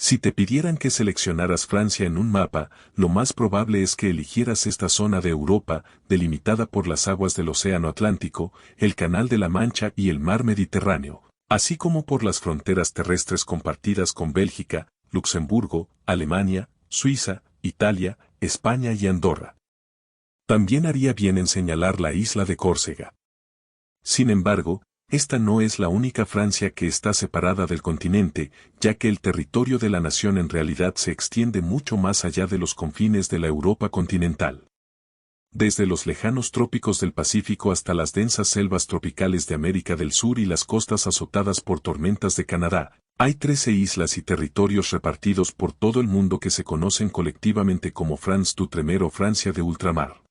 Si te pidieran que seleccionaras Francia en un mapa, lo más probable es que eligieras esta zona de Europa, delimitada por las aguas del Océano Atlántico, el Canal de la Mancha y el Mar Mediterráneo, así como por las fronteras terrestres compartidas con Bélgica, Luxemburgo, Alemania, Suiza, Italia, España y Andorra. También haría bien en señalar la isla de Córcega. Sin embargo, esta no es la única Francia que está separada del continente, ya que el territorio de la nación en realidad se extiende mucho más allá de los confines de la Europa continental. Desde los lejanos trópicos del Pacífico hasta las densas selvas tropicales de América del Sur y las costas azotadas por tormentas de Canadá, hay 13 islas y territorios repartidos por todo el mundo que se conocen colectivamente como France d'Outre-mer o Francia de ultramar.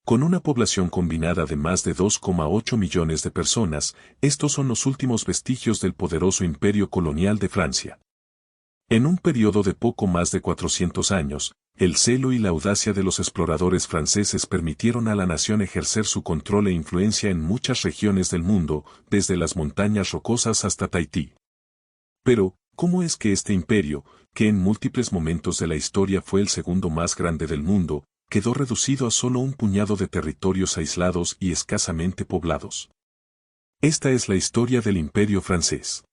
Con una población combinada de más de 2,8 millones de personas, estos son los últimos vestigios del poderoso imperio colonial de Francia. En un periodo de poco más de 400 años, el celo y la audacia de los exploradores franceses permitieron a la nación ejercer su control e influencia en muchas regiones del mundo, desde las montañas rocosas hasta Tahití. Pero, ¿cómo es que este imperio, que en múltiples momentos de la historia fue el segundo más grande del mundo, quedó reducido a solo un puñado de territorios aislados y escasamente poblados? Esta es la historia del Imperio francés.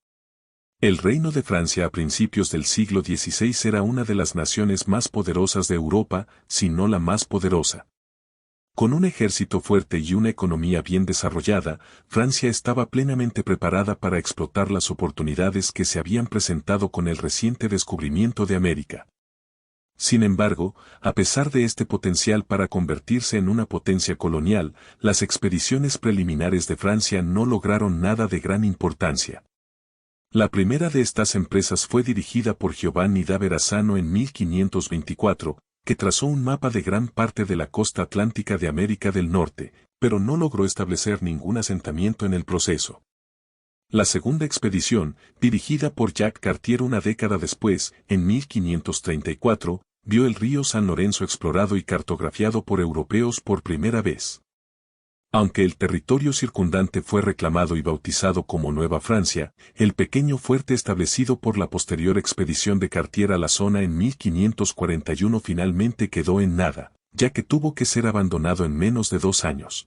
El Reino de Francia a principios del siglo XVI era una de las naciones más poderosas de Europa, si no la más poderosa. Con un ejército fuerte y una economía bien desarrollada, Francia estaba plenamente preparada para explotar las oportunidades que se habían presentado con el reciente descubrimiento de América. Sin embargo, a pesar de este potencial para convertirse en una potencia colonial, las expediciones preliminares de Francia no lograron nada de gran importancia. La primera de estas empresas fue dirigida por Giovanni da Verrazzano en 1524, que trazó un mapa de gran parte de la costa atlántica de América del Norte, pero no logró establecer ningún asentamiento en el proceso. La segunda expedición, dirigida por Jacques Cartier una década después, en 1534, vio el río San Lorenzo explorado y cartografiado por europeos por primera vez. Aunque el territorio circundante fue reclamado y bautizado como Nueva Francia, el pequeño fuerte establecido por la posterior expedición de Cartier a la zona en 1541 finalmente quedó en nada, ya que tuvo que ser abandonado en menos de 2 años.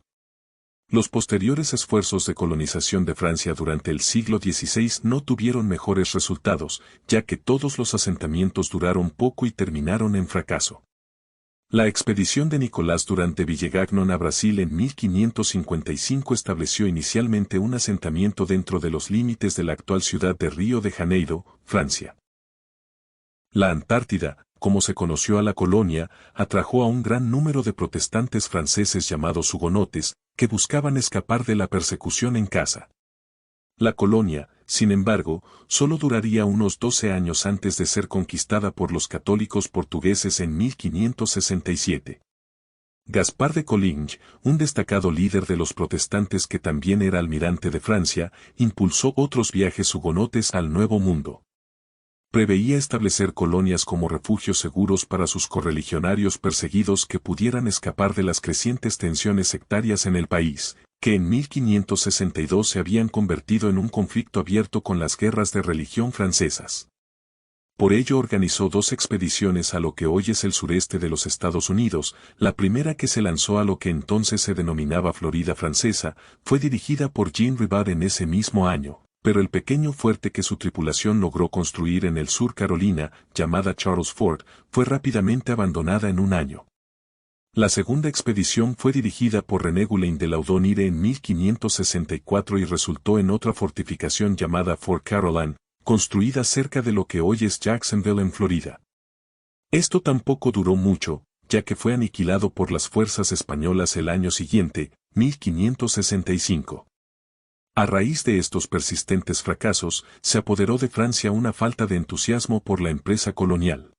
Los posteriores esfuerzos de colonización de Francia durante el siglo XVI no tuvieron mejores resultados, ya que todos los asentamientos duraron poco y terminaron en fracaso. La expedición de Nicolás Durant de Villegagnon a Brasil en 1555 estableció inicialmente un asentamiento dentro de los límites de la actual ciudad de Río de Janeiro, Francia. La Antártida, como se conoció a la colonia, atrajo a un gran número de protestantes franceses llamados hugonotes, que buscaban escapar de la persecución en casa. La colonia, sin embargo, solo duraría unos 12 años antes de ser conquistada por los católicos portugueses en 1567. Gaspar de Coligny, un destacado líder de los protestantes que también era almirante de Francia, impulsó otros viajes hugonotes al Nuevo Mundo. Preveía establecer colonias como refugios seguros para sus correligionarios perseguidos que pudieran escapar de las crecientes tensiones sectarias en el país, que en 1562 se habían convertido en un conflicto abierto con las guerras de religión francesas. Por ello organizó 2 expediciones a lo que hoy es el sureste de los Estados Unidos. La primera, que se lanzó a lo que entonces se denominaba Florida Francesa, fue dirigida por Jean Ribaud en ese mismo año, pero el pequeño fuerte que su tripulación logró construir en el sur Carolina, llamada Charles Fort, fue rápidamente abandonada en un año. La segunda expedición fue dirigida por René Guillain de Laudonnière en 1564 y resultó en otra fortificación llamada Fort Caroline, construida cerca de lo que hoy es Jacksonville en Florida. Esto tampoco duró mucho, ya que fue aniquilado por las fuerzas españolas el año siguiente, 1565. A raíz de estos persistentes fracasos, se apoderó de Francia una falta de entusiasmo por la empresa colonial.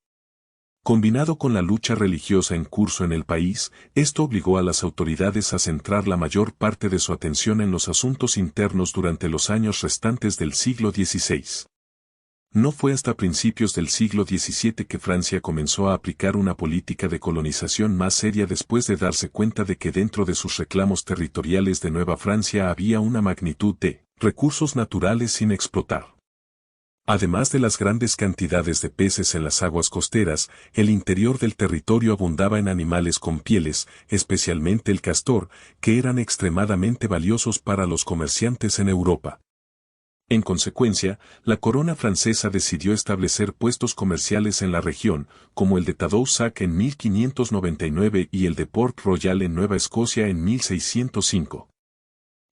Combinado con la lucha religiosa en curso en el país, esto obligó a las autoridades a centrar la mayor parte de su atención en los asuntos internos durante los años restantes del siglo XVI. No fue hasta principios del siglo XVII que Francia comenzó a aplicar una política de colonización más seria después de darse cuenta de que dentro de sus reclamos territoriales de Nueva Francia había una magnitud de recursos naturales sin explotar. Además de las grandes cantidades de peces en las aguas costeras, el interior del territorio abundaba en animales con pieles, especialmente el castor, que eran extremadamente valiosos para los comerciantes en Europa. En consecuencia, la corona francesa decidió establecer puestos comerciales en la región, como el de Tadoussac en 1599 y el de Port Royal en Nueva Escocia en 1605.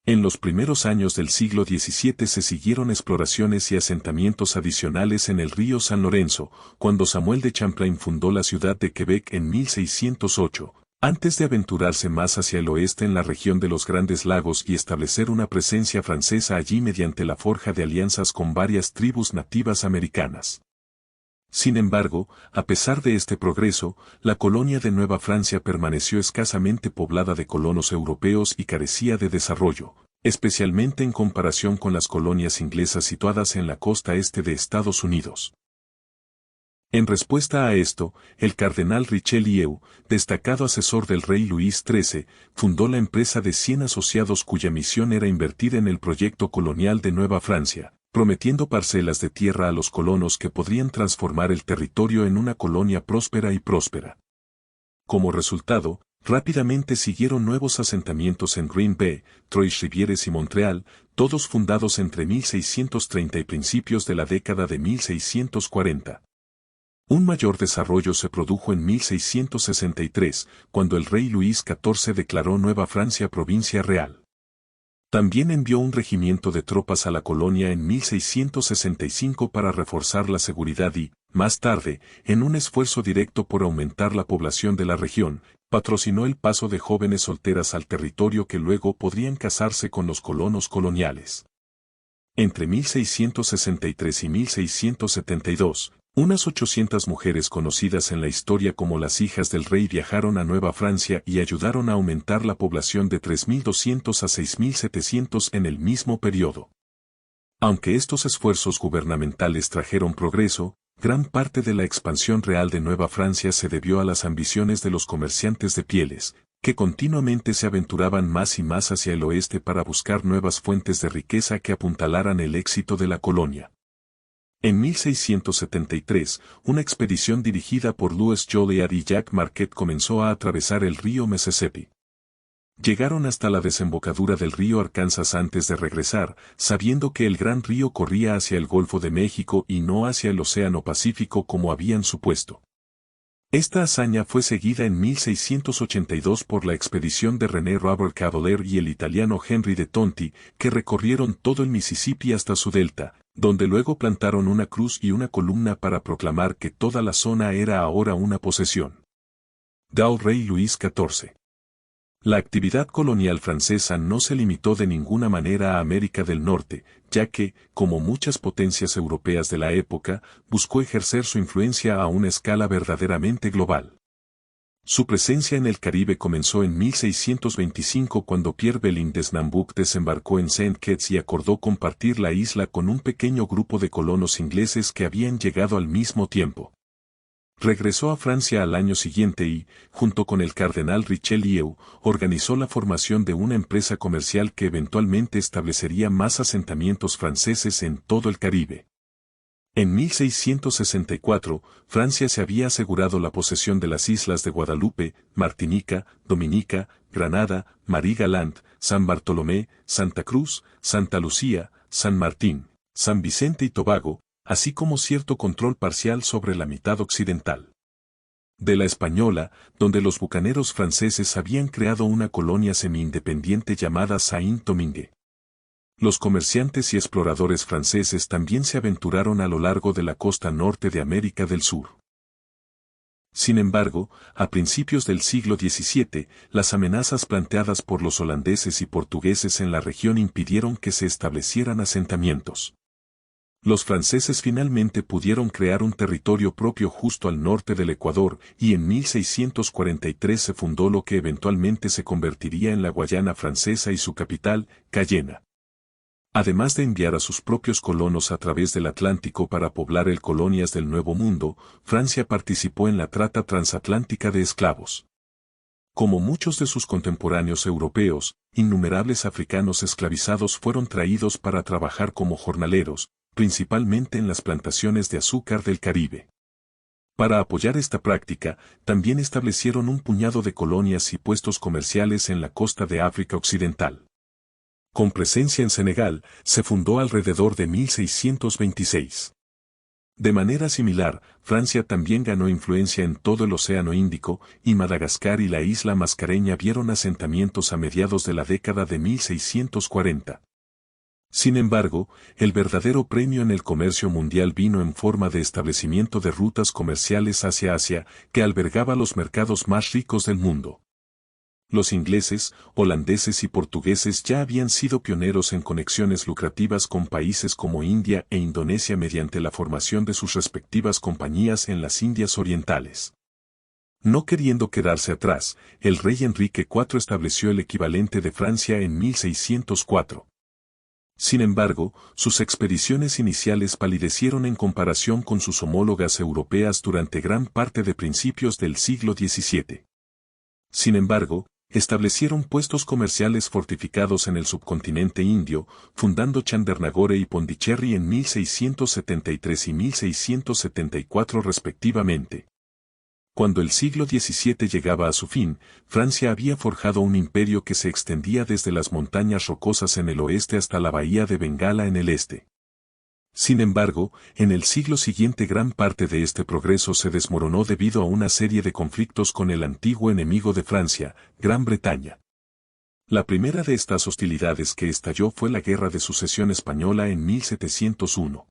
En los primeros años del siglo XVII se siguieron exploraciones y asentamientos adicionales en el río San Lorenzo, cuando Samuel de Champlain fundó la ciudad de Quebec en 1608, antes de aventurarse más hacia el oeste en la región de los Grandes Lagos y establecer una presencia francesa allí mediante la forja de alianzas con varias tribus nativas americanas. Sin embargo, a pesar de este progreso, la colonia de Nueva Francia permaneció escasamente poblada de colonos europeos y carecía de desarrollo, especialmente en comparación con las colonias inglesas situadas en la costa este de Estados Unidos. En respuesta a esto, el cardenal Richelieu, destacado asesor del rey Luis XIII, fundó la empresa de 100 asociados cuya misión era invertir en el proyecto colonial de Nueva Francia, prometiendo parcelas de tierra a los colonos que podrían transformar el territorio en una colonia próspera y próspera. Como resultado, rápidamente siguieron nuevos asentamientos en Green Bay, Trois-Rivières y Montreal, todos fundados entre 1630 y principios de la década de 1640. Un mayor desarrollo se produjo en 1663, cuando el rey Luis XIV declaró Nueva Francia provincia real. También envió un regimiento de tropas a la colonia en 1665 para reforzar la seguridad y, más tarde, en un esfuerzo directo por aumentar la población de la región, patrocinó el paso de jóvenes solteras al territorio que luego podrían casarse con los colonos coloniales. Entre 1663 y 1672, unas 800 mujeres conocidas en la historia como las hijas del rey viajaron a Nueva Francia y ayudaron a aumentar la población de 3.200 a 6.700 en el mismo periodo. Aunque estos esfuerzos gubernamentales trajeron progreso, gran parte de la expansión real de Nueva Francia se debió a las ambiciones de los comerciantes de pieles, que continuamente se aventuraban más y más hacia el oeste para buscar nuevas fuentes de riqueza que apuntalaran el éxito de la colonia. En 1673, una expedición dirigida por Louis Joliet y Jacques Marquette comenzó a atravesar el río Mississippi. Llegaron hasta la desembocadura del río Arkansas antes de regresar, sabiendo que el gran río corría hacia el Golfo de México y no hacia el Océano Pacífico como habían supuesto. Esta hazaña fue seguida en 1682 por la expedición de René Robert Cavelier y el italiano Henry de Tonti, que recorrieron todo el Mississippi hasta su delta, donde luego plantaron una cruz y una columna para proclamar que toda la zona era ahora una posesión del rey Luis XIV. La actividad colonial francesa no se limitó de ninguna manera a América del Norte, ya que, como muchas potencias europeas de la época, buscó ejercer su influencia a una escala verdaderamente global. Su presencia en el Caribe comenzó en 1625 cuando Pierre Belin de Snambuck desembarcó en Saint Kitts y acordó compartir la isla con un pequeño grupo de colonos ingleses que habían llegado al mismo tiempo. Regresó a Francia al año siguiente y, junto con el cardenal Richelieu, organizó la formación de una empresa comercial que eventualmente establecería más asentamientos franceses en todo el Caribe. En 1664, Francia se había asegurado la posesión de las islas de Guadalupe, Martinica, Dominica, Granada, Marie-Galante, San Bartolomé, Santa Cruz, Santa Lucía, San Martín, San Vicente y Tobago, así como cierto control parcial sobre la mitad occidental de la Española, donde los bucaneros franceses habían creado una colonia semi-independiente llamada Saint-Domingue. Los comerciantes y exploradores franceses también se aventuraron a lo largo de la costa norte de América del Sur. Sin embargo, a principios del siglo XVII, las amenazas planteadas por los holandeses y portugueses en la región impidieron que se establecieran asentamientos. Los franceses finalmente pudieron crear un territorio propio justo al norte del Ecuador y en 1643 se fundó lo que eventualmente se convertiría en la Guayana francesa y su capital, Cayena. Además de enviar a sus propios colonos a través del Atlántico para poblar el colonias del Nuevo Mundo, Francia participó en la trata transatlántica de esclavos. Como muchos de sus contemporáneos europeos, innumerables africanos esclavizados fueron traídos para trabajar como jornaleros, principalmente en las plantaciones de azúcar del Caribe. Para apoyar esta práctica, también establecieron un puñado de colonias y puestos comerciales en la costa de África Occidental. Con presencia en Senegal, se fundó alrededor de 1626. De manera similar, Francia también ganó influencia en todo el Océano Índico, y Madagascar y la isla Mascareña vieron asentamientos a mediados de la década de 1640. Sin embargo, el verdadero premio en el comercio mundial vino en forma de establecimiento de rutas comerciales hacia Asia, que albergaba los mercados más ricos del mundo. Los ingleses, holandeses y portugueses ya habían sido pioneros en conexiones lucrativas con países como India e Indonesia mediante la formación de sus respectivas compañías en las Indias Orientales. No queriendo quedarse atrás, el rey Enrique IV estableció el equivalente de Francia en 1604. Sin embargo, sus expediciones iniciales palidecieron en comparación con sus homólogas europeas durante gran parte de principios del siglo XVII. Sin embargo, establecieron puestos comerciales fortificados en el subcontinente indio, fundando Chandernagore y Pondicherry en 1673 y 1674 respectivamente. Cuando el siglo XVII llegaba a su fin, Francia había forjado un imperio que se extendía desde las montañas rocosas en el oeste hasta la bahía de Bengala en el este. Sin embargo, en el siglo siguiente gran parte de este progreso se desmoronó debido a una serie de conflictos con el antiguo enemigo de Francia, Gran Bretaña. La primera de estas hostilidades que estalló fue la Guerra de Sucesión Española en 1701.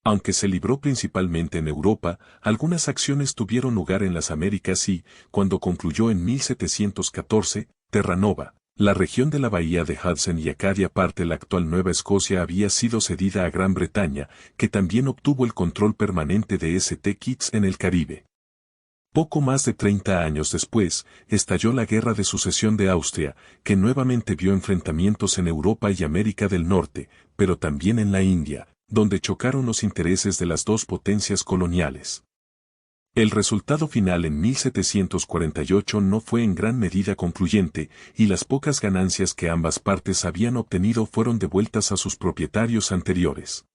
Aunque se libró principalmente en Europa, algunas acciones tuvieron lugar en las Américas y, cuando concluyó en 1714, Terranova, la región de la bahía de Hudson y Acadia parte la actual Nueva Escocia había sido cedida a Gran Bretaña, que también obtuvo el control permanente de St. Kitts en el Caribe. Poco más de 30 años después, estalló la Guerra de Sucesión de Austria, que nuevamente vio enfrentamientos en Europa y América del Norte, pero también en la India, donde chocaron los intereses de las dos potencias coloniales. El resultado final en 1748 no fue en gran medida concluyente, y las pocas ganancias que ambas partes habían obtenido fueron devueltas a sus propietarios anteriores.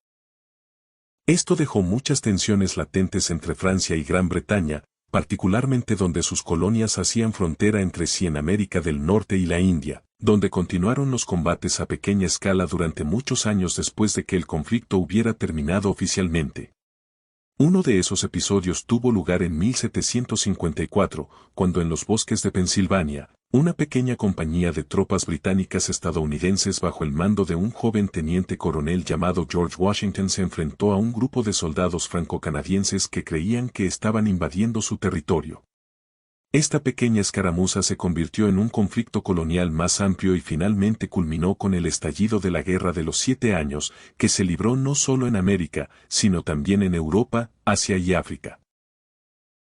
Esto dejó muchas tensiones latentes entre Francia y Gran Bretaña, particularmente donde sus colonias hacían frontera entre sí en América del Norte y la India, donde continuaron los combates a pequeña escala durante muchos años después de que el conflicto hubiera terminado oficialmente. Uno de esos episodios tuvo lugar en 1754, cuando en los bosques de Pensilvania, una pequeña compañía de tropas británicas estadounidenses bajo el mando de un joven teniente coronel llamado George Washington se enfrentó a un grupo de soldados franco-canadienses que creían que estaban invadiendo su territorio. Esta pequeña escaramuza se convirtió en un conflicto colonial más amplio y finalmente culminó con el estallido de la Guerra de los 7 Años, que se libró no solo en América, sino también en Europa, Asia y África.